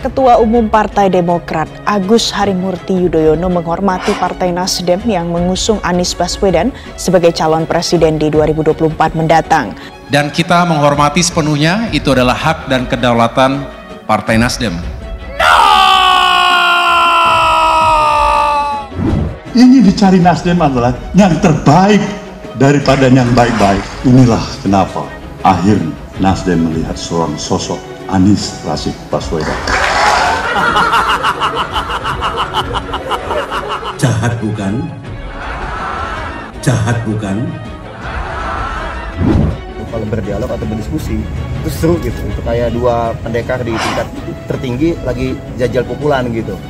Ketua Umum Partai Demokrat Agus Harimurti Yudhoyono menghormati Partai Nasdem yang mengusung Anies Baswedan sebagai calon presiden di 2024 mendatang. Dan kita menghormati sepenuhnya, itu adalah hak dan kedaulatan Partai Nasdem. Ini dicari Nasdem adalah yang terbaik daripada yang baik-baik. Inilah kenapa akhirnya Nasdem melihat seorang sosok Anies Rashid Baswedan. Jahat bukan? Jahat bukan? Kalau berdialog atau berdiskusi itu seru gitu, itu kayak dua pendekar di tingkat tertinggi lagi jajal pukulan gitu,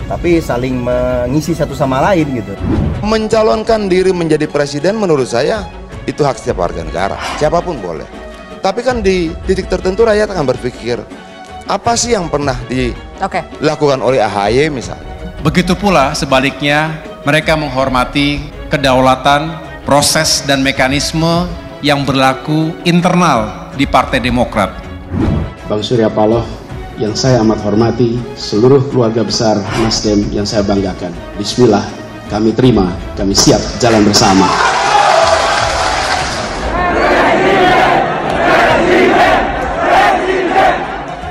tapi saling mengisi satu sama lain gitu. Mencalonkan diri menjadi presiden menurut saya itu hak setiap warga negara, siapapun boleh. Tapi kan di titik tertentu rakyat akan berpikir, apa sih yang pernah dilakukan oleh AHY misalnya. Begitu pula sebaliknya, mereka menghormati kedaulatan, proses dan mekanisme yang berlaku internal di Partai Demokrat. Bang Surya Paloh yang saya amat hormati, seluruh keluarga besar Nasdem yang saya banggakan. Bismillah, kami terima, kami siap jalan bersama.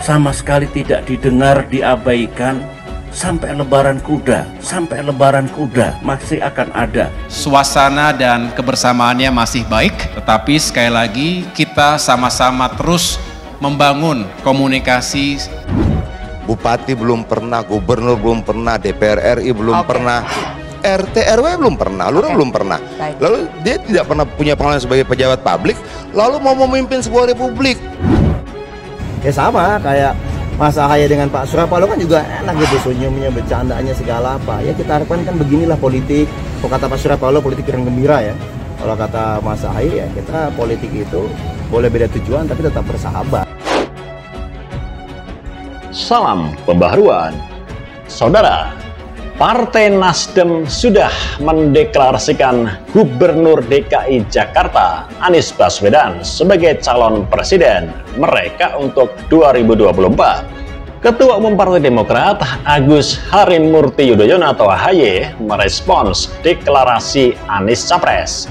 Sama sekali tidak didengar, diabaikan. Sampai lebaran kuda masih akan ada. Suasana dan kebersamaannya masih baik, tetapi sekali lagi kita sama-sama terus membangun komunikasi. Bupati belum pernah, gubernur belum pernah, DPR RI belum pernah, RT RW belum pernah, lurah belum pernah. Lalu dia tidak pernah punya pengalaman sebagai pejabat publik, lalu mau memimpin sebuah republik. Ya sama kayak Mas AHY dengan Pak Surya Paloh kan juga enak gitu, senyumnya, bercandaannya segala apa. Ya kita harapkan kan beginilah politik. Kalau kata Pak Surya Paloh politik yang gembira ya. Kalau kata Mas AHY ya kita politik itu boleh beda tujuan tapi tetap bersahabat. Salam pembaharuan. Saudara, Partai Nasdem sudah mendeklarasikan Gubernur DKI Jakarta Anies Baswedan sebagai calon presiden mereka untuk 2024. Ketua Umum Partai Demokrat Agus Harimurti Yudhoyono atau AHY merespons deklarasi Anies Capres.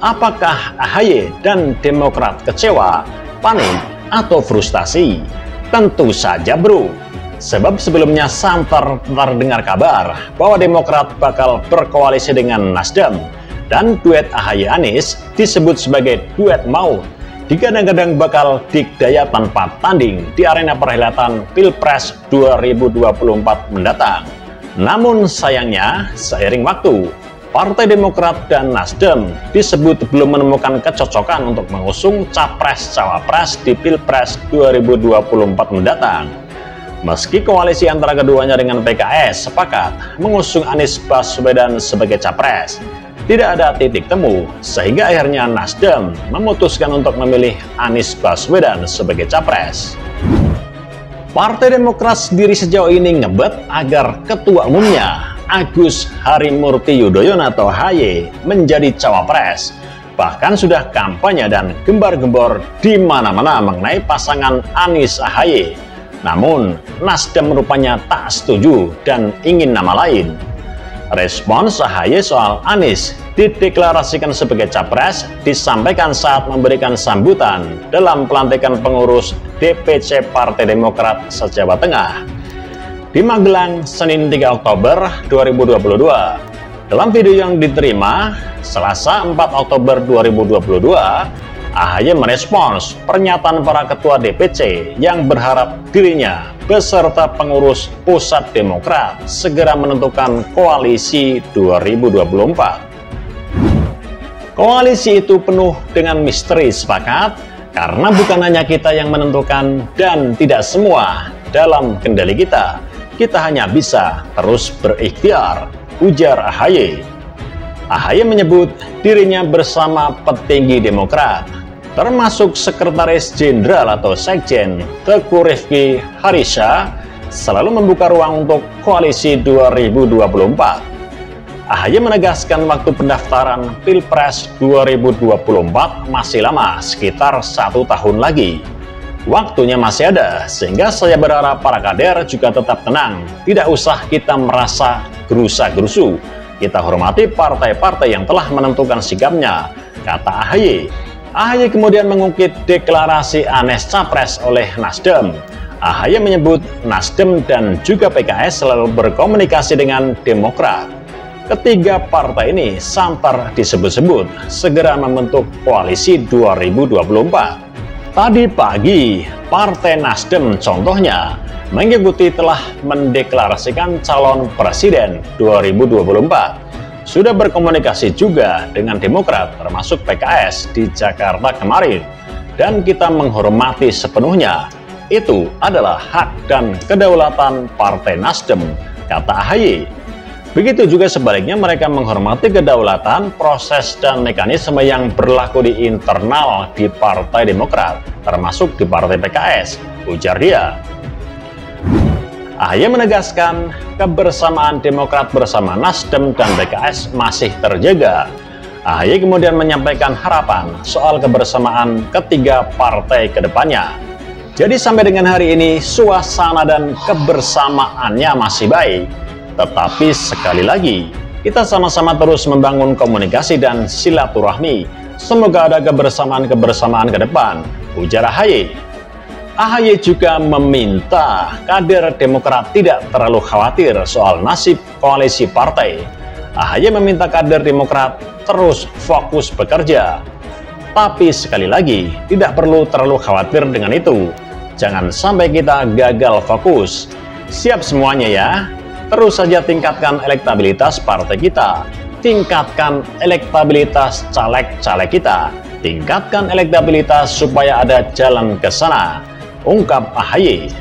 Apakah AHY dan Demokrat kecewa, panik, atau frustasi? Tentu saja bro. Sebab sebelumnya santer terdengar kabar bahwa Demokrat bakal berkoalisi dengan Nasdem dan duet AHY Anies disebut sebagai duet maut. Digadang-gadang bakal dikdaya tanpa tanding di arena perhelatan Pilpres 2024 mendatang. Namun sayangnya seiring waktu, Partai Demokrat dan Nasdem disebut belum menemukan kecocokan untuk mengusung capres-cawapres di Pilpres 2024 mendatang. Meski koalisi antara keduanya dengan PKS sepakat mengusung Anies Baswedan sebagai capres, tidak ada titik temu sehingga akhirnya Nasdem memutuskan untuk memilih Anies Baswedan sebagai capres. Partai Demokrat sendiri sejauh ini ngebet agar ketua umumnya Agus Harimurti Yudhoyono atau AHY menjadi cawapres. Bahkan sudah kampanye dan gembar-gembor di mana-mana mengenai pasangan Anies AHY. Namun, Nasdem rupanya tak setuju dan ingin nama lain. Respons AHY soal Anies dideklarasikan sebagai capres disampaikan saat memberikan sambutan dalam pelantikan pengurus DPC Partai Demokrat se-Jawa Tengah di Magelang, Senin 3 Oktober 2022. Dalam video yang diterima Selasa 4 Oktober 2022, AHY merespons pernyataan para ketua DPC yang berharap dirinya beserta pengurus pusat Demokrat segera menentukan koalisi 2024. Koalisi itu penuh dengan misteri sepakat karena bukan hanya kita yang menentukan dan tidak semua dalam kendali kita. Kita hanya bisa terus berikhtiar, ujar AHY. AHY menyebut dirinya bersama petinggi Demokrat, termasuk Sekretaris Jenderal atau Sekjen Teguh Rifki Harisha, selalu membuka ruang untuk koalisi 2024. AHY menegaskan waktu pendaftaran Pilpres 2024 masih lama, sekitar 1 tahun lagi. Waktunya masih ada, sehingga saya berharap para kader juga tetap tenang. Tidak usah kita merasa gerusa-gerusu. Kita hormati partai-partai yang telah menentukan sikapnya, kata AHY. AHY kemudian mengungkit deklarasi Anies Capres oleh Nasdem. AHY menyebut Nasdem dan juga PKS selalu berkomunikasi dengan Demokrat. Ketiga partai ini santer disebut-sebut segera membentuk koalisi 2024. Tadi pagi, Partai Nasdem contohnya mengikuti telah mendeklarasikan calon presiden 2024. Sudah berkomunikasi juga dengan Demokrat termasuk PKS di Jakarta kemarin. Dan kita menghormati sepenuhnya. Itu adalah hak dan kedaulatan Partai Nasdem, kata AHY. Begitu juga sebaliknya mereka menghormati kedaulatan, proses, dan mekanisme yang berlaku di internal di Partai Demokrat, termasuk di Partai PKS, ujar dia. AHY menegaskan kebersamaan Demokrat bersama Nasdem dan PKS masih terjaga. AHY kemudian menyampaikan harapan soal kebersamaan ketiga partai ke depannya. Jadi sampai dengan hari ini suasana dan kebersamaannya masih baik. Tetapi sekali lagi, kita sama-sama terus membangun komunikasi dan silaturahmi. Semoga ada kebersamaan-kebersamaan ke depan, ujar AHY. AHY juga meminta kader Demokrat tidak terlalu khawatir soal nasib koalisi partai. AHY meminta kader Demokrat terus fokus bekerja. Tapi sekali lagi, tidak perlu terlalu khawatir dengan itu. Jangan sampai kita gagal fokus. Siap semuanya ya. Terus saja tingkatkan elektabilitas partai kita, tingkatkan elektabilitas caleg-caleg kita, tingkatkan elektabilitas supaya ada jalan ke sana, ungkap AHY.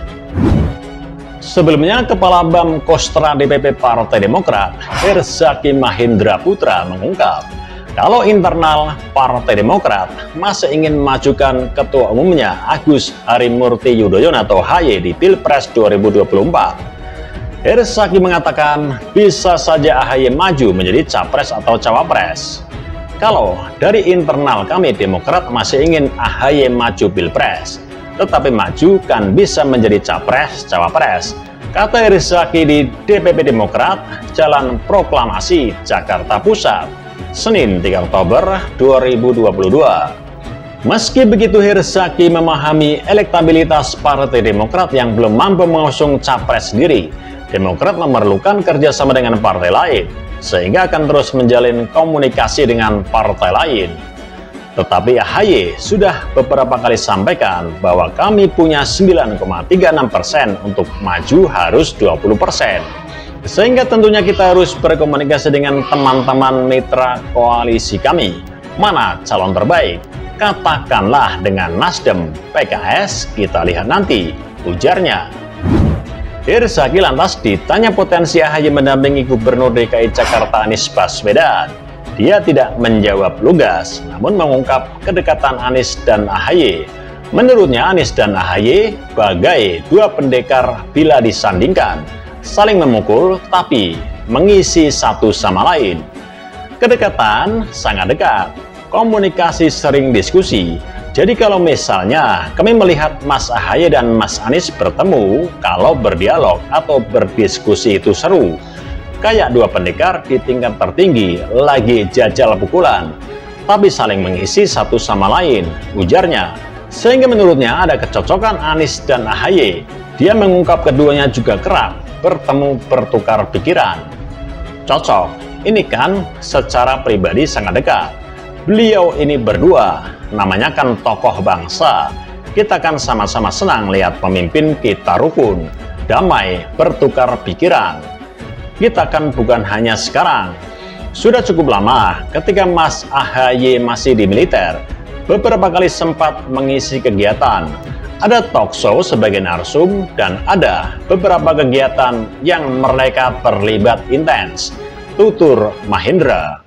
Sebelumnya, Kepala BAM Kostra DPP Partai Demokrat, Herzaki Mahendra Putra mengungkap, kalau internal Partai Demokrat masih ingin memajukan Ketua Umumnya Agus Harimurti Yudhoyono atau AHY di Pilpres 2024. Herzaki mengatakan bisa saja AHY maju menjadi capres atau cawapres. Kalau dari internal kami Demokrat masih ingin AHY maju Pilpres, tetapi maju kan bisa menjadi capres, cawapres, kata Herzaki di DPP Demokrat, Jalan Proklamasi, Jakarta Pusat, Senin 3 Oktober 2022. Meski begitu, Herzaki memahami elektabilitas Partai Demokrat yang belum mampu mengusung capres sendiri. Demokrat memerlukan kerjasama dengan partai lain, sehingga akan terus menjalin komunikasi dengan partai lain. Tetapi AHY sudah beberapa kali sampaikan bahwa kami punya 9,36% untuk maju harus 20%. Sehingga tentunya kita harus berkomunikasi dengan teman-teman mitra koalisi kami. Mana calon terbaik? Katakanlah dengan Nasdem, PKS, kita lihat nanti, ujarnya. Herzaki lantas ditanya potensi AHY mendampingi Gubernur DKI Jakarta Anies Baswedan. Dia tidak menjawab lugas, namun mengungkap kedekatan Anies dan AHY. Menurutnya Anies dan AHY bagai dua pendekar bila disandingkan, saling memukul tapi mengisi satu sama lain. Kedekatan sangat dekat, komunikasi sering diskusi. Jadi kalau misalnya kami melihat Mas AHY dan Mas Anies bertemu, kalau berdialog atau berdiskusi itu seru. Kayak dua pendekar di tingkat tertinggi lagi jajal pukulan, tapi saling mengisi satu sama lain, ujarnya. Sehingga menurutnya ada kecocokan Anies dan AHY. Dia mengungkap keduanya juga kerap bertemu bertukar pikiran. Cocok, ini kan secara pribadi sangat dekat. Beliau ini berdua, namanya kan tokoh bangsa. Kita kan sama-sama senang lihat pemimpin kita rukun, damai, bertukar pikiran. Kita kan bukan hanya sekarang. Sudah cukup lama ketika Mas AHY masih di militer, beberapa kali sempat mengisi kegiatan. Ada talk show sebagai narsum dan ada beberapa kegiatan yang mereka terlibat intens, tutur Mahendra.